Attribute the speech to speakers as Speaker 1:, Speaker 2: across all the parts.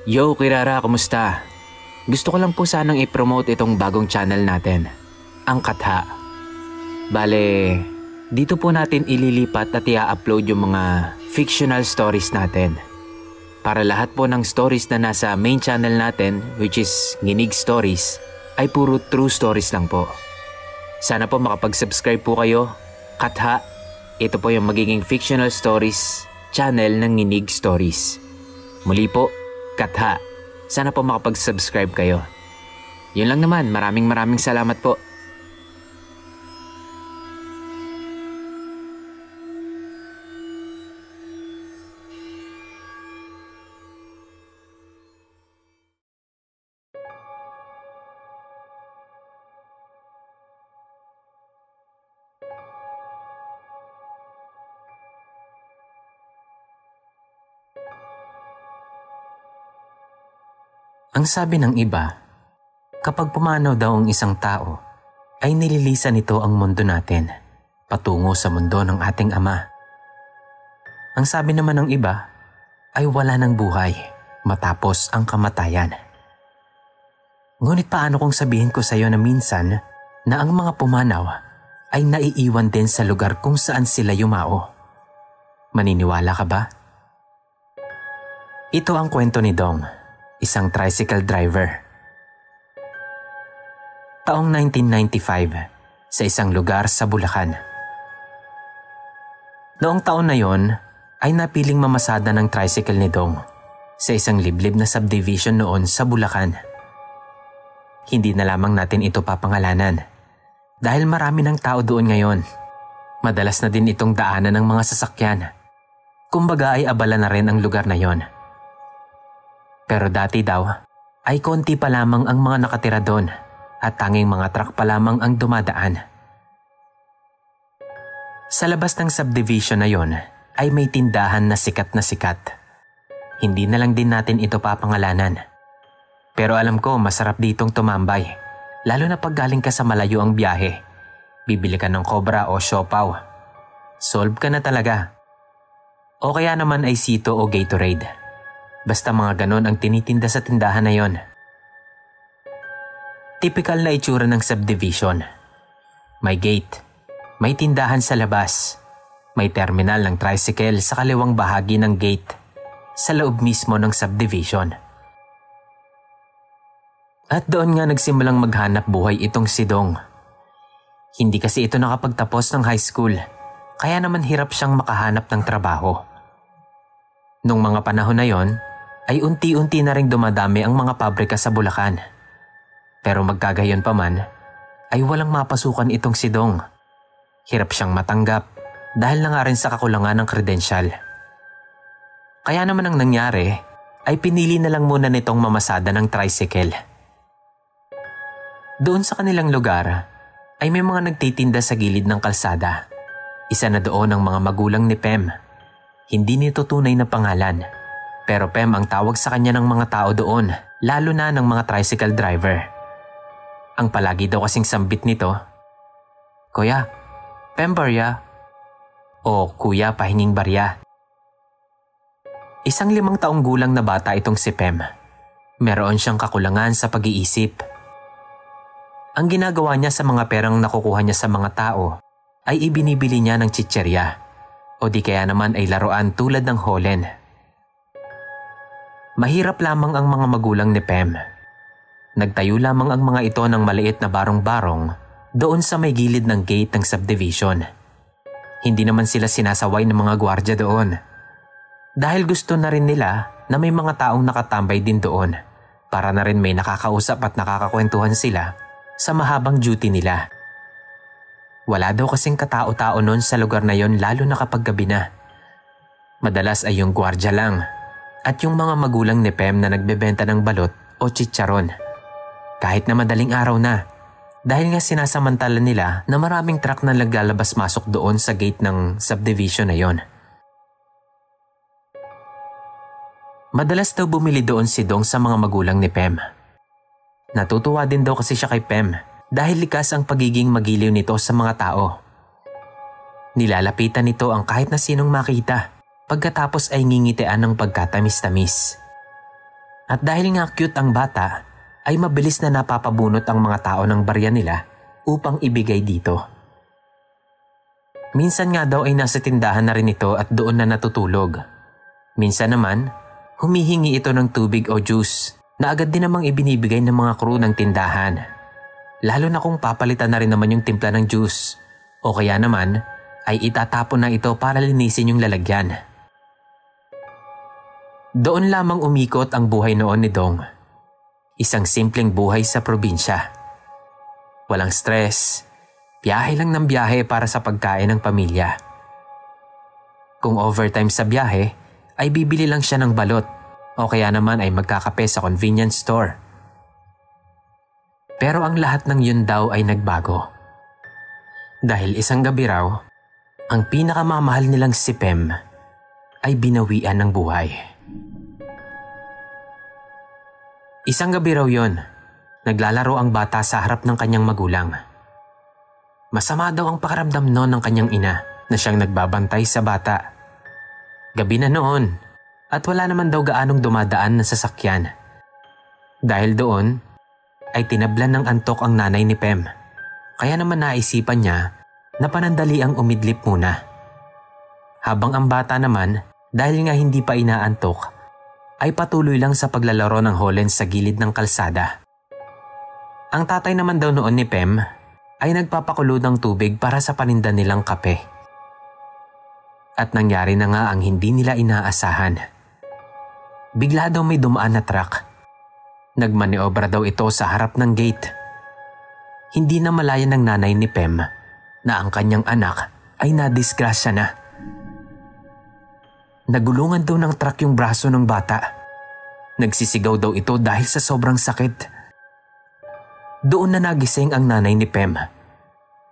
Speaker 1: Yo, Kirara, kumusta? Gusto ko lang po sanang i-promote itong bagong channel natin, ang Katha. Bale, dito po natin ililipat at i-upload yung mga fictional stories natin. Para lahat po ng stories na nasa main channel natin, which is Nginig Stories, ay puro true stories lang po. Sana po makapag-subscribe po kayo. Katha, ito po yung magiging fictional stories channel ng Nginig Stories. Muli po, Katha, sana po makapag-subscribe kayo. Yun lang naman, maraming salamat po.
Speaker 2: Ang sabi ng iba, kapag pumanaw daw ang isang tao, ay nililisan nito ang mundo natin, patungo sa mundo ng ating Ama. Ang sabi naman ng iba, ay wala ng buhay matapos ang kamatayan. Ngunit paano kung sabihin ko sa iyo na minsan na ang mga pumanaw ay naiiwan din sa lugar kung saan sila yumao? Maniniwala ka ba? Ito ang kwento ni Dong, isang tricycle driver. Taong 1995 sa isang lugar sa Bulacan. Noong taon na yon ay napiling mamasada ng tricycle ni Dong sa isang liblib na subdivision noon sa Bulacan. Hindi na lamang natin ito papangalanan dahil marami ng tao doon ngayon. Madalas na din itong daanan ng mga sasakyan. Kumbaga ay abala na rin ang lugar na yon. Pero dati daw ay konti pa lamang ang mga nakatira doon at tanging mga truck pa lamang ang dumadaan. Sa labas ng subdivision na yon ay may tindahan na sikat na sikat. Hindi na lang din natin ito papangalanan. Pero alam ko masarap ditong tumambay, lalo na pag galing ka sa malayo ang biyahe. Bibili ka ng Cobra o Siopaw. Solve ka na talaga. O kaya naman ay Sito o Gatorade. Basta mga ganon ang tinitinda sa tindahan na yon. Typical na itsura ng subdivision. May gate, may tindahan sa labas, may terminal ng tricycle sa kaliwang bahagi ng gate, sa loob mismo ng subdivision. At doon nga nagsimulang maghanap buhay itong si Dong. Hindi kasi ito nakapagtapos ng high school, kaya naman hirap siyang makahanap ng trabaho. Nung mga panahon na yon, ay unti-unti na ring dumadami ang mga pabrika sa Bulacan. Pero magkagayon pa man, ay walang mapasukan itong si Dong. Hirap siyang matanggap dahil na nga rin sa kakulangan ng kredensyal. Kaya naman ang nangyari ay pinili na lang muna nitong mamasada ng tricycle. Doon sa kanilang lugar ay may mga nagtitinda sa gilid ng kalsada. Isa na doon ang mga magulang ni Pem. Hindi nito tunay na pangalan. Pero Pem ang tawag sa kanya ng mga tao doon, lalo na ng mga tricycle driver. Ang palagi daw kasing sambit nito, Kuya, Pem barya? O Kuya, pahinging barya. Isang 5 taong gulang na bata itong si Pem. Meron siyang kakulangan sa pag-iisip. Ang ginagawa niya sa mga perang nakukuha niya sa mga tao ay ibinibili niya ng chicherya o di kaya naman ay laruan tulad ng holen. Mahirap lamang ang mga magulang ni Pem. Nagtayo lamang ang mga ito ng maliit na barong-barong doon sa may gilid ng gate ng subdivision. Hindi naman sila sinasaway ng mga gwardya doon. Dahil gusto na rin nila na may mga taong nakatambay din doon para na rin may nakakausap at nakakakwentuhan sila sa mahabang duty nila. Wala daw kasing katao-tao noon sa lugar na yon lalo na kapag gabi na. Madalas ay yung gwardya lang. At yung mga magulang ni Pem na nagbebenta ng balot o chicharon. Kahit na madaling araw na, dahil nga sinasamantala nila na maraming truck na naglalabas-masok doon sa gate ng subdivision na yon. Madalas daw bumili doon si Dong sa mga magulang ni Pem. Natutuwa din daw kasi siya kay Pem dahil likas ang pagiging magiliw nito sa mga tao. Nilalapitan nito ang kahit na sinong makita. Pagkatapos ay ngingitian ng pagkatamis-tamis. At dahil nga cute ang bata, ay mabilis na napapabunot ang mga tao ng barya nila upang ibigay dito. Minsan nga daw ay nasa tindahan na rin ito at doon na natutulog. Minsan naman, humihingi ito ng tubig o juice na agad din namang ibinibigay ng mga crew ng tindahan. Lalo na kung papalitan na rin naman yung timpla ng juice o kaya naman ay itatapon na ito para linisin yung lalagyan. Doon lamang umikot ang buhay noon ni Dong. Isang simpleng buhay sa probinsya. Walang stress, biyahe lang ng biyahe para sa pagkain ng pamilya. Kung overtime sa biyahe, ay bibili lang siya ng balot o kaya naman ay magkakape sa convenience store. Pero ang lahat ng yun daw ay nagbago. Dahil isang gabi raw, ang pinakamamahal nilang si Pem ay binawian ng buhay. Isang gabi raw yun, naglalaro ang bata sa harap ng kanyang magulang. Masama daw ang pakiramdam noon ng kanyang ina na siyang nagbabantay sa bata. Gabi na noon at wala naman daw gaanong dumadaan na sasakyan. Dahil doon ay tinablan ng antok ang nanay ni Pem. Kaya naman naisipan niya na panandali ang umidlip muna. Habang ang bata naman, dahil nga hindi pa inaantok, ay patuloy lang sa paglalaro ng Hollands sa gilid ng kalsada. Ang tatay naman daw noon ni Pem ay nagpapakulo ng tubig para sa paninda nilang kape. At nangyari na nga ang hindi nila inaasahan. Bigla daw may dumaan na truck. Nagmaniobra daw ito sa harap ng gate. Hindi na malaya ng nanay ni Pem na ang kanyang anak ay nadisgrasya na. Nagulungan daw ng truck yung braso ng bata. Nagsisigaw daw ito dahil sa sobrang sakit. Doon na nagising ang nanay ni Pem.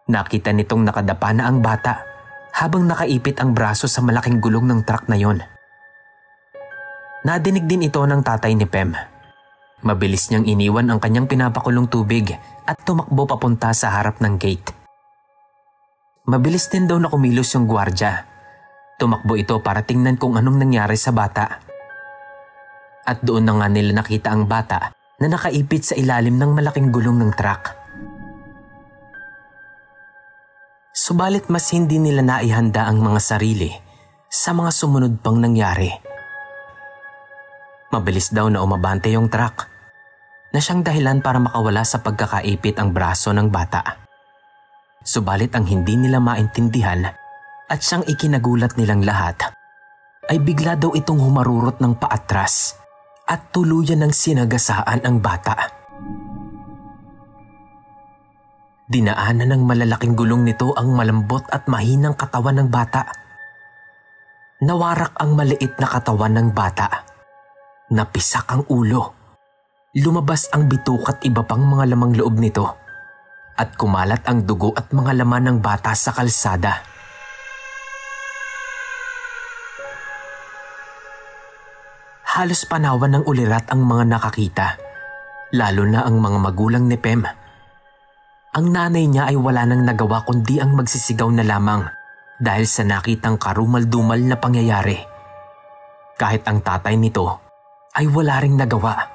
Speaker 2: Nakita nitong nakadapa na ang bata habang nakaipit ang braso sa malaking gulong ng truck na yon. Nadinig din ito ng tatay ni Pem. Mabilis niyang iniwan ang kanyang pinapakulong tubig at tumakbo papunta sa harap ng gate. Mabilis din daw na kumilos yung gwardya. Tumakbo ito para tingnan kung anong nangyari sa bata. At doon na nga nila nakita ang bata na nakaipit sa ilalim ng malaking gulong ng truck. Subalit mas hindi nila naihanda ang mga sarili sa mga sumunod pang nangyari. Mabilis daw na umabante yung truck na siyang dahilan para makawala sa pagkakaipit ang braso ng bata. Subalit ang hindi nila maintindihan at siyang ikinagulat nilang lahat ay bigla daw itong humarurot ng paatras at tuluyan ng sinagasaan ang bata. Dinaanan ng malalaking gulong nito ang malambot at mahinang katawan ng bata. Nawarak ang maliit na katawan ng bata. Napisak ang ulo. Lumabas ang bitok at iba pang mga lamang loob nito. At kumalat ang dugo at mga laman ng bata sa kalsada. Halos panawan ng ulirat ang mga nakakita, lalo na ang mga magulang ni Pem. Ang nanay niya ay wala nang nagawa kundi ang magsisigaw na lamang dahil sa nakitang karumal-dumal na pangyayari. Kahit ang tatay nito ay wala ring nagawa.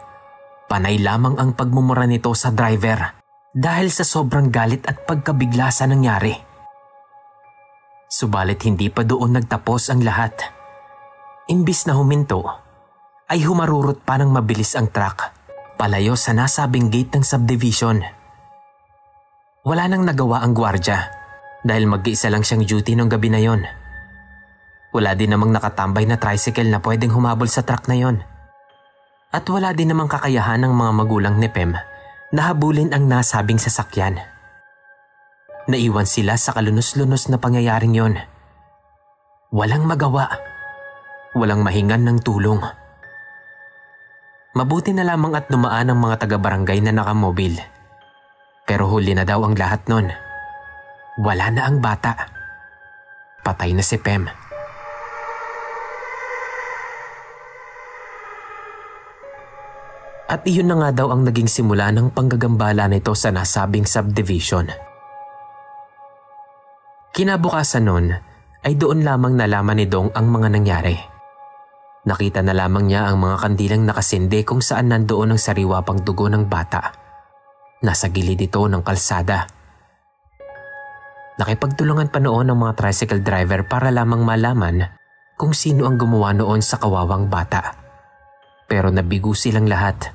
Speaker 2: Panay lamang ang pagmumura nito sa driver dahil sa sobrang galit at pagkabigla sa nangyari. Subalit hindi pa doon nagtapos ang lahat. Imbis na huminto, ay humarurot pa ng mabilis ang truck palayo sa nasabing gate ng subdivision. Wala nang nagawa ang gwardya dahil mag-iisa lang siyang duty nung gabi na yon. Wala din namang nakatambay na tricycle na pwedeng humabol sa truck na yon. At wala din namang kakayahan ng mga magulang ni Pem na habulin ang nasabing sasakyan. Naiwan sila sa kalunos-lunos na pangyayaring yon. Walang magawa. Walang mahingan ng tulong. Mabuti na lamang at dumaan ang mga taga-barangay na nakamobil. Pero huli na daw ang lahat nun. Wala na ang bata. Patay na si Pem. At iyon na nga daw ang naging simula ng panggagambala nito sa nasabing subdivision. Kinabukasan nun ay doon lamang nalaman ni Dong ang mga nangyari. Nakita na lamang niya ang mga kandilang nakasinde kung saan nandoon ang sariwa pang dugo ng bata. Nasa gilid ito ng kalsada. Nakipagtulungan pa noon ang mga tricycle driver para lamang malaman kung sino ang gumawa noon sa kawawang bata. Pero nabigo silang lahat.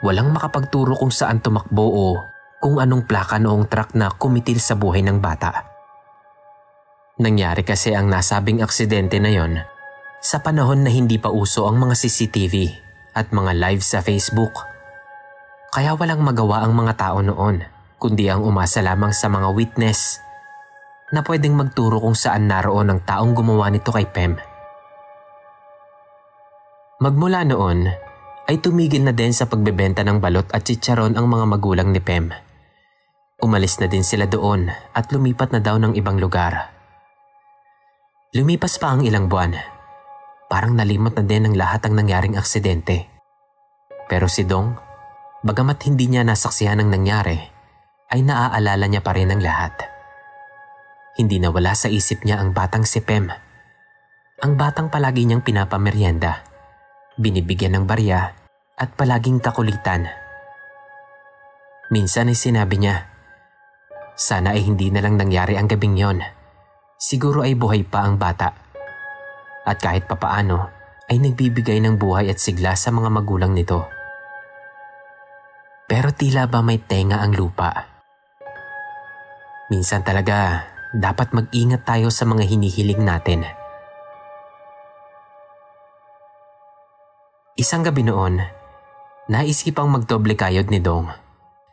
Speaker 2: Walang makapagturo kung saan tumakbo o kung anong plaka noong truck na kumitil sa buhay ng bata. Nangyari kasi ang nasabing aksidente na yon sa panahon na hindi pa uso ang mga CCTV at mga live sa Facebook. Kaya walang magawa ang mga tao noon, kundi ang umasa lamang sa mga witness na pwedeng magturo kung saan naroon ang taong gumawa nito kay Pem. Magmula noon ay tumigil na din sa pagbebenta ng balot at chicharon ang mga magulang ni Pem. Umalis na din sila doon at lumipat na daw ng ibang lugar. Lumipas pa ang ilang buwan. Parang nalimot na din ang lahat ng nangyaring aksidente. Pero si Dong, bagamat hindi niya nasaksihan ang nangyari, ay naaalala niya pa rin ang lahat. Hindi nawala sa isip niya ang batang si Pem. Ang batang palagi niyang pinapameryenda, binibigyan ng barya at palaging kakulitan. Minsan ay sinabi niya, sana ay hindi na lang nangyari ang gabing yon. Siguro ay buhay pa ang bata. At kahit papaano ay nagbibigay ng buhay at sigla sa mga magulang nito. Pero tila ba may tenga ang lupa? Minsan talaga dapat mag-ingat tayo sa mga hinihiling natin. Isang gabi noon, naisipang magdoble kayod ni Dong.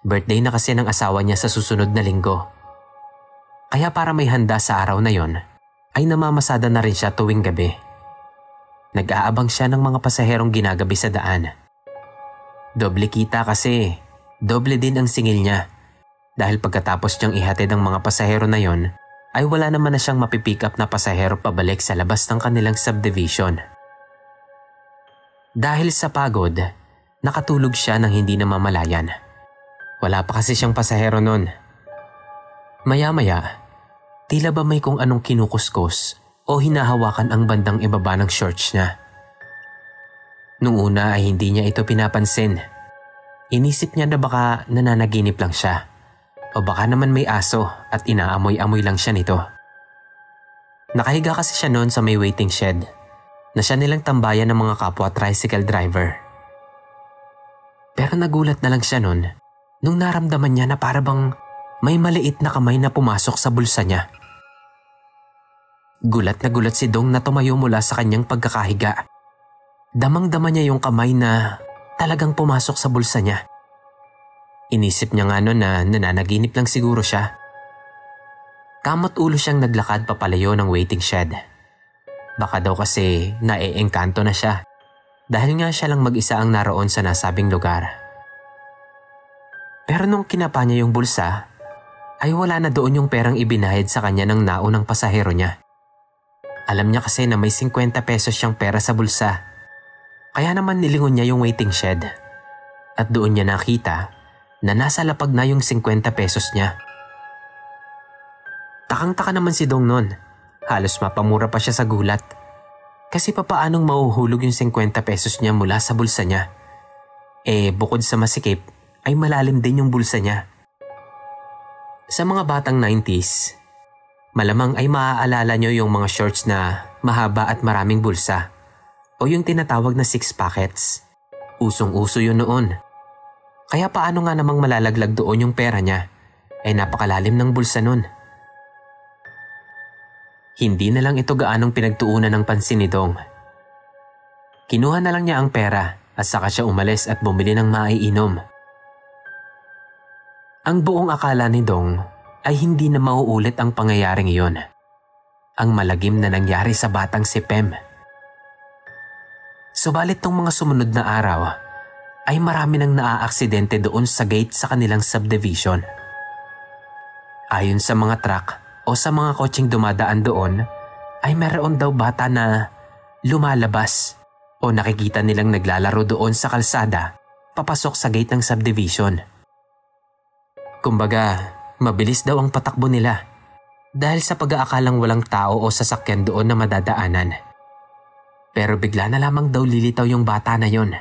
Speaker 2: Birthday na kasi ng asawa niya sa susunod na linggo. Kaya para may handa sa araw na yon, ay namamasada na rin siya tuwing gabi. Nag-aabang siya ng mga pasaherong ginagabi sa daan. Doble kita kasi, doble din ang singil niya. Dahil pagkatapos niyang ihatid ang mga pasahero na yon, ay wala naman na siyang mapipick up na pasahero pabalik sa labas ng kanilang subdivision. Dahil sa pagod, nakatulog siya nang hindi namamalayan. Wala pa kasi siyang pasahero nun. Maya-maya, tila ba may kung anong kinukuskus o hinahawakan ang bandang ibaba ng shorts niya. Nung una ay hindi niya ito pinapansin. Inisip niya na baka nananaginip lang siya o baka naman may aso at inaamoy-amoy lang siya nito. Nakahiga kasi siya noon sa may waiting shed na siya nilang tambayan ng mga kapwa tricycle driver. Pero nagulat na lang siya noon nung naramdaman niya na parabang may maliit na kamay na pumasok sa bulsa niya. Gulat na gulat si Dong na tumayo mula sa kanyang pagkakahiga. Damang-dama niya yung kamay na talagang pumasok sa bulsa niya. Inisip niya nga noon na nananaginip lang siguro siya. Kamot ulo siyang naglakad papalayo ng waiting shed. Baka daw kasi naeengkanto na siya dahil nga siya lang mag-isa ang naroon sa nasabing lugar. Pero nung kinapa niya yung bulsa, ay wala na doon yung perang ibinayad sa kanya ng naunang pasahero niya. Alam niya kasi na may 50 pesos siyang pera sa bulsa. Kaya naman nilingon niya yung waiting shed. At doon niya nakita na nasa lapag na yung 50 pesos niya. Takang-taka naman si Dong nun. Halos mapamura pa siya sa gulat. Kasi papaanong mahuhulog yung 50 pesos niya mula sa bulsa niya? Bukod sa masikip, ay malalim din yung bulsa niya. Sa mga batang 90s, malamang ay maaalala nyo yung mga shorts na mahaba at maraming bulsa o yung tinatawag na 6 pockets. Usong-uso yun noon. Kaya paano nga namang malalaglag doon yung pera niya? Napakalalim ng bulsa nun. Hindi na lang ito gaanong pinagtuunan ng pansin ni Dong. Kinuha na lang niya ang pera at saka siya umalis at bumili ng maiinom. Ang buong akala ni Dong ay hindi na mauulit ang pangyayaring iyon. Ang malagim na nangyari sa batang si Pem. Subalit tong mga sumunod na araw ay marami nang naaaksidente doon sa gate sa kanilang subdivision. Ayon sa mga truck o sa mga kotseng dumadaan doon ay meron daw bata na lumalabas o nakikita nilang naglalaro doon sa kalsada papasok sa gate ng subdivision. Kumbaga, mabilis daw ang patakbo nila dahil sa pag-aakalang walang tao o sasakyan doon na madadaanan. Pero bigla na lamang daw lilitaw yung bata na yon.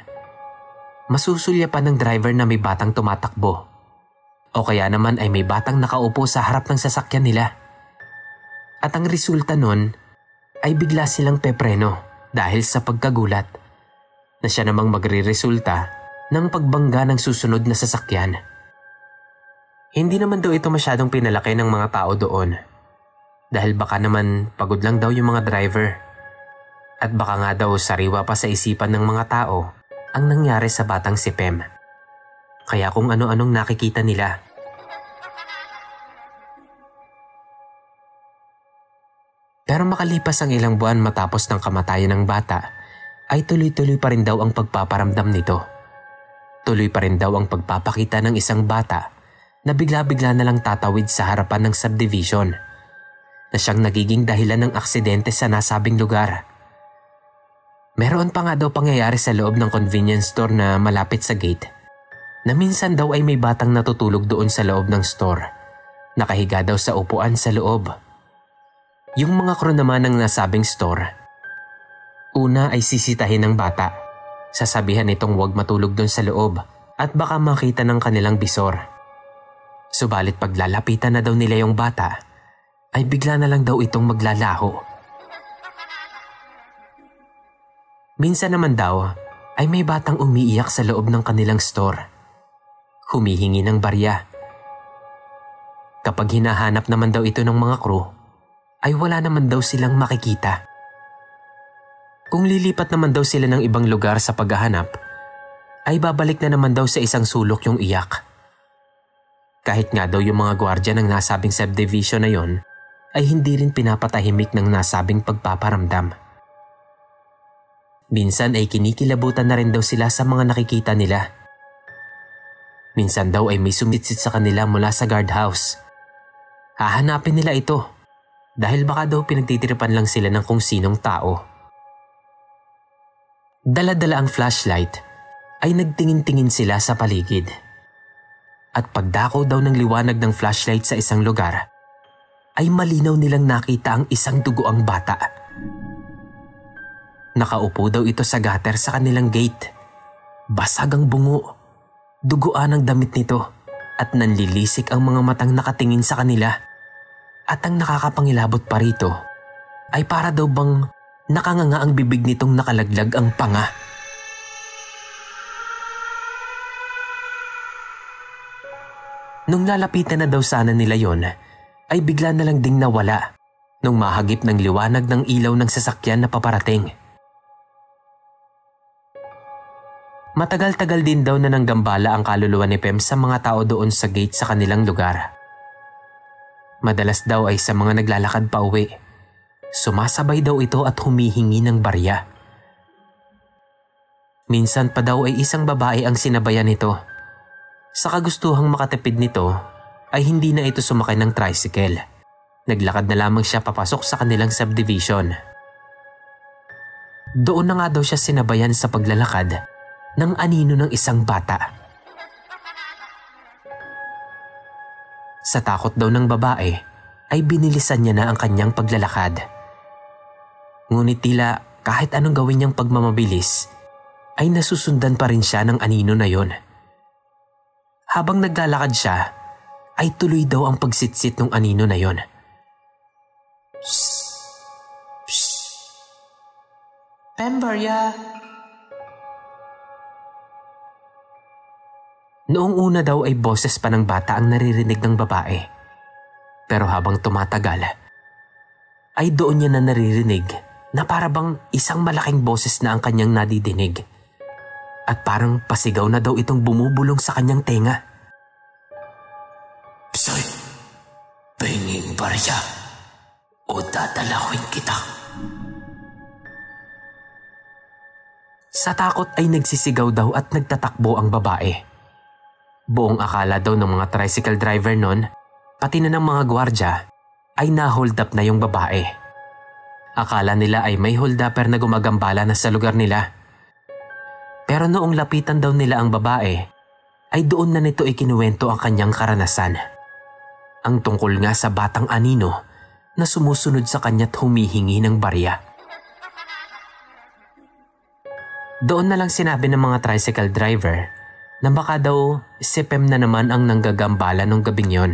Speaker 2: Masusulya pa ng driver na may batang tumatakbo. O kaya naman ay may batang nakaupo sa harap ng sasakyan nila. At ang resulta nun ay bigla silang pepreno dahil sa pagkagulat na siya namang magre-resulta ng pagbangga ng susunod na sasakyan. Hindi naman daw ito masyadong pinalaki ng mga tao doon dahil baka naman pagod lang daw yung mga driver at baka nga daw sariwa pa sa isipan ng mga tao ang nangyari sa batang si Pem. Kaya kung ano-anong nakikita nila. Pero makalipas ang ilang buwan matapos ng kamatayan ng bata, ay tuloy-tuloy pa rin daw ang pagpaparamdam nito. Tuloy pa rin daw ang pagpapakita ng isang bata na bigla-bigla na lang tatawid sa harapan ng subdivision na siyang nagiging dahilan ng aksidente sa nasabing lugar. Meron pa nga daw pangyayari sa loob ng convenience store na malapit sa gate na minsan daw ay may batang natutulog doon sa loob ng store. Nakahiga daw sa upuan sa loob. Yung mga crew naman ng nasabing store, una ay sisitahin ng bata. Sasabihan itong huwag matulog doon sa loob at baka makita ng kanilang bisor. Subalit paglalapitan na daw nila yung bata, ay bigla na lang daw itong maglalaho. Minsan naman daw ay may batang umiiyak sa loob ng kanilang store. Humihingi ng barya. Kapag hinahanap naman daw ito ng mga crew, ay wala naman daw silang makikita. Kung lilipat naman daw sila ng ibang lugar sa paghahanap, ay babalik na naman daw sa isang sulok yung iyak. Kahit nga daw yung mga gwardya ng nasabing subdivision na yon ay hindi rin pinapatahimik ng nasabing pagpaparamdam. Minsan ay kinikilabutan na rin daw sila sa mga nakikita nila. Minsan daw ay may sumitsit sa kanila mula sa guardhouse. Hahanapin nila ito dahil baka daw pinagtitiripan lang sila ng kung sinong tao. Dala-dala ang flashlight ay nagtingin-tingin sila sa paligid. At pagdako daw ng liwanag ng flashlight sa isang lugar, ay malinaw nilang nakita ang isang dugoang bata. Nakaupo daw ito sa gutter sa kanilang gate. Basag ang bungo, duguan ang damit nito at nanlilisik ang mga matang nakatingin sa kanila. At ang nakakapangilabot pa rito ay para daw bang nakanganga ang bibig nitong nakalaglag ang panga. Nung lalapitan na daw sana nila yon, ay bigla na lang ding nawala nung mahagip ng liwanag ng ilaw ng sasakyan na paparating. Matagal-tagal din daw na nanggambala ang kaluluwa ni Pem sa mga tao doon sa gate sa kanilang lugar. Madalas daw ay sa mga naglalakad pa uwi. Sumasabay daw ito at humihingi ng barya. Minsan pa daw ay isang babae ang sinabayan nito. Sa kagustuhang makatipid nito ay hindi na ito sumakay ng tricycle. Naglakad na lamang siya papasok sa kanilang subdivision. Doon na nga daw siya sinabayan sa paglalakad ng anino ng isang bata. Sa takot daw ng babae, ay binilisan niya na ang kanyang paglalakad. Ngunit tila kahit anong gawin niyang pagmamabilis, ay nasusundan pa rin siya ng anino na yon. Habang naglalakad siya, ay tuloy daw ang pagsitsit ng anino na yon. Psst! Psst! Pembarya! Noong una daw ay boses pa ng bata ang naririnig ng babae. Pero habang tumatagal, ay doon niya na naririnig na para bang isang malaking boses na ang kanyang nadidinig. At parang pasigaw na daw itong bumubulong sa kanyang tenga. Psoy! Pahinging barya o dadalawin kita. Sa takot ay nagsisigaw daw at nagtatakbo ang babae. Buong akala daw ng mga tricycle driver nun, pati na ng mga gwardya, ay na-hold up na yung babae. Akala nila ay may hold upper na gumagambala na sa lugar nila. Pero noong lapitan daw nila ang babae, ay doon na nito ikinuwento ang kanyang karanasan. Ang tungkol nga sa batang anino na sumusunod sa kanya't humihingi ng barya. Doon na lang sinabi ng mga tricycle driver na baka daw si Pem na naman ang nanggagambala nung gabing yon.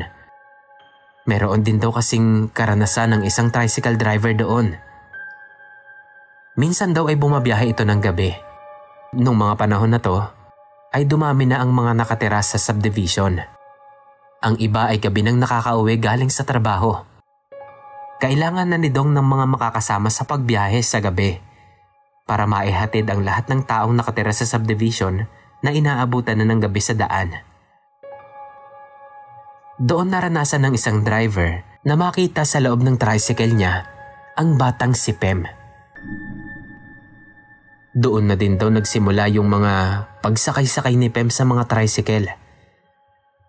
Speaker 2: Meron din daw kasing karanasan ng isang tricycle driver doon. Minsan daw ay bumabiyahe ito ng gabi. Nung mga panahon na to, ay dumami na ang mga nakatira sa subdivision. Ang iba ay gabi nang nakakauwi galing sa trabaho. Kailangan na ni Dong ng mga makakasama sa pagbiyahe sa gabi para maihatid ang lahat ng taong nakatira sa subdivision na inaabutan na ng gabi sa daan. Doon naranasan ng isang driver na makita sa loob ng tricycle niya ang batang si Pem. Doon na din daw nagsimula yung mga pagsakay-sakay ni Pem sa mga tricycle.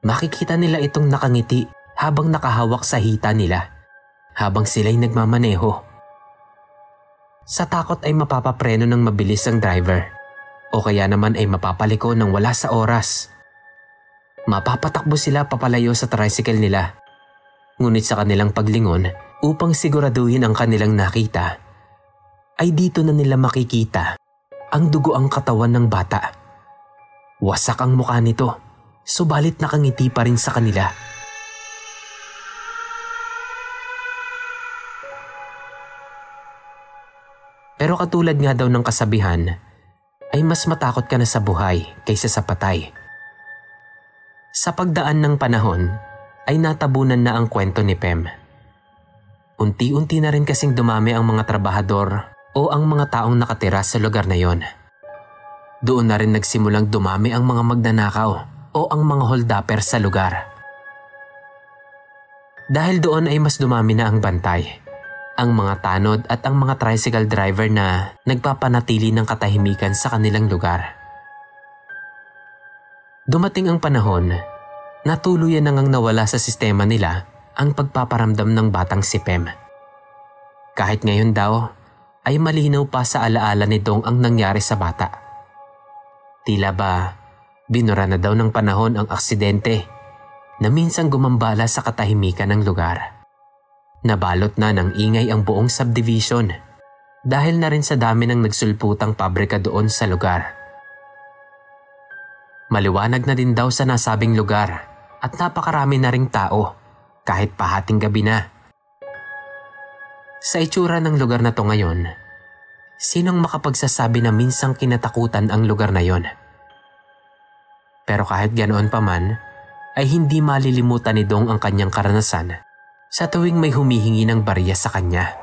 Speaker 2: Makikita nila itong nakangiti habang nakahawak sa hita nila habang sila'y nagmamaneho. Sa takot ay mapapapreno ng mabilis ang driver o kaya naman ay mapapaliko ng wala sa oras. Mapapatakbo sila papalayo sa tricycle nila. Ngunit sa kanilang paglingon upang siguraduhin ang kanilang nakita, ay dito na nila makikita ang dugo ang katawan ng bata. Wasak ang mukha nito, subalit nakangiti pa rin sa kanila. Pero katulad nga daw ng kasabihan, ay mas matakot ka na sa buhay kaysa sa patay. Sa pagdaan ng panahon, ay natabunan na ang kwento ni Pem. Unti-unti na rin kasing dumami ang mga trabahador o ang mga taong nakatira sa lugar na yon. Doon na rin nagsimulang dumami ang mga magnanakaw o ang mga holdapper sa lugar. Dahil doon ay mas dumami na ang bantay, ang mga tanod at ang mga tricycle driver na nagpapanatili ng katahimikan sa kanilang lugar. Dumating ang panahon na tuluyan na ngang nawala sa sistema nila ang pagpaparamdam ng batang si Pem. Kahit ngayon daw ay malinaw pa sa alaala ni Dong ang nangyari sa bata. Tila ba binura na daw ng panahon ang aksidente na minsang gumambala sa katahimikan ng lugar. Nabalot na ng ingay ang buong subdivision dahil na rin sa dami ng nagsulputang pabrika doon sa lugar. Maliwanag na din daw sa nasabing lugar at napakarami na ring tao kahit pahating gabi na. Sa itsura ng lugar na to ngayon, sinong makapagsasabi na minsang kinatakutan ang lugar na yon? Pero kahit ganoon pa man, ay hindi malilimutan ni Dong ang kanyang karanasan sa tuwing may humihingi ng barya sa kanya.